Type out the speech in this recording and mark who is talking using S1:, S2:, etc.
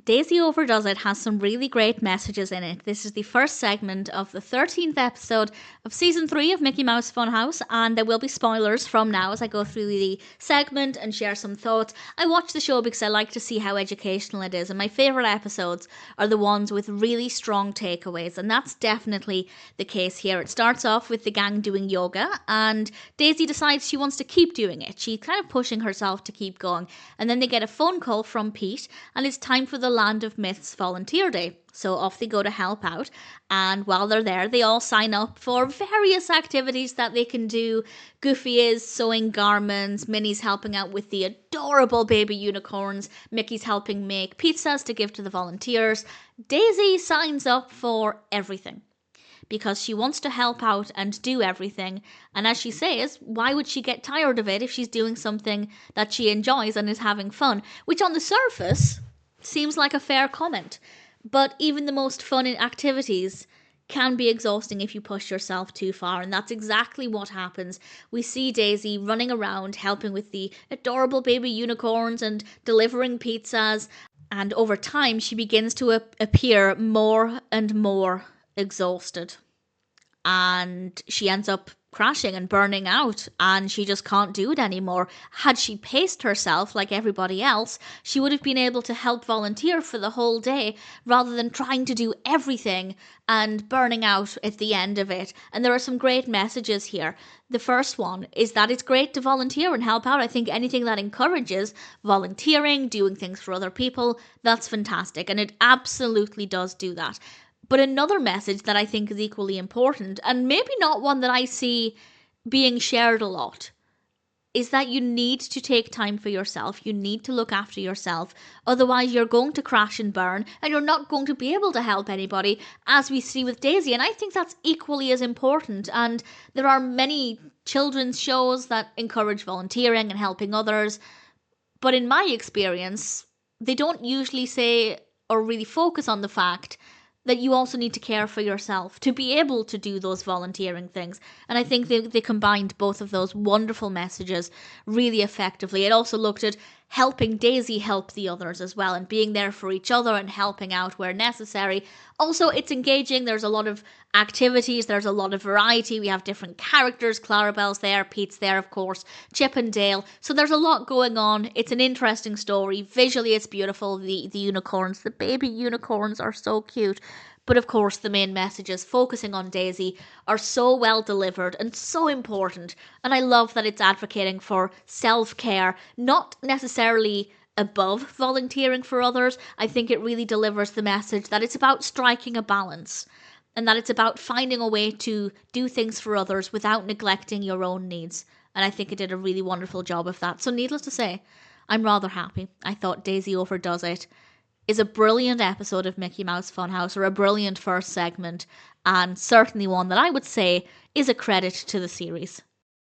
S1: Daisy Overdoes It has some really great messages in it. This is the first segment of the 13th episode of Season 3 of Mickey Mouse Funhouse, and there will be spoilers from now as I go through the segment and share some thoughts. I watch the show because I like to see how educational it is, and my favourite episodes are the ones with really strong takeaways, and that's definitely the case here. It starts off with the gang doing yoga, and Daisy decides she wants to keep doing it. She's kind of pushing herself to keep going, and then they get a phone call from Pete, and it's time for the Land of Myths Volunteer Day. So off they go to help out, and while they're there, they all sign up for various activities that they can do. Goofy is sewing garments, Minnie's helping out with the adorable baby unicorns, Mickey's helping make pizzas to give to the volunteers. Daisy signs up for everything, because she wants to help out and do everything. And as she says, why would she get tired of it if she's doing something that she enjoys and is having fun? Which on the surface seems like a fair comment. But even the most fun activities can be exhausting if you push yourself too far, and that's exactly what happens. We see Daisy running around helping with the adorable baby unicorns and delivering pizzas, and over time she begins to appear more and more exhausted, and she ends up crashing and burning out, and she just can't do it anymore. Had she paced herself like everybody else, she would have been able to help volunteer for the whole day rather than trying to do everything and burning out at the end of it. And there are some great messages here. The first one is that it's great to volunteer and help out. I think anything that encourages volunteering, doing things for other people, that's fantastic, and it absolutely does do that. But another message that I think is equally important, and maybe not one that I see being shared a lot, is that you need to take time for yourself. You need to look after yourself. Otherwise, you're going to crash and burn, and you're not going to be able to help anybody, as we see with Daisy. And I think that's equally as important. And there are many children's shows that encourage volunteering and helping others. But in my experience, they don't usually say or really focus on the fact that you also need to care for yourself to be able to do those volunteering things. And I think they combined both of those wonderful messages really effectively. It also looked at helping Daisy help the others as well, and being there for each other and helping out where necessary. Also, it's engaging. There's a lot of activities. There's a lot of variety. We have different characters. Clarabelle's there. Pete's there, of course. Chip and Dale. So there's a lot going on. It's an interesting story. Visually, it's beautiful. The unicorns, the baby unicorns are so cute. But of course, the main messages focusing on Daisy are so well delivered and so important. And I love that it's advocating for self-care, not necessarily above volunteering for others. I think it really delivers the message that it's about striking a balance, and that it's about finding a way to do things for others without neglecting your own needs. And I think it did a really wonderful job of that. So needless to say, I'm rather happy. I thought Daisy Overdoes It is a brilliant episode of Mickey Mouse Funhouse, or a brilliant first segment, and certainly one that I would say is a credit to the series.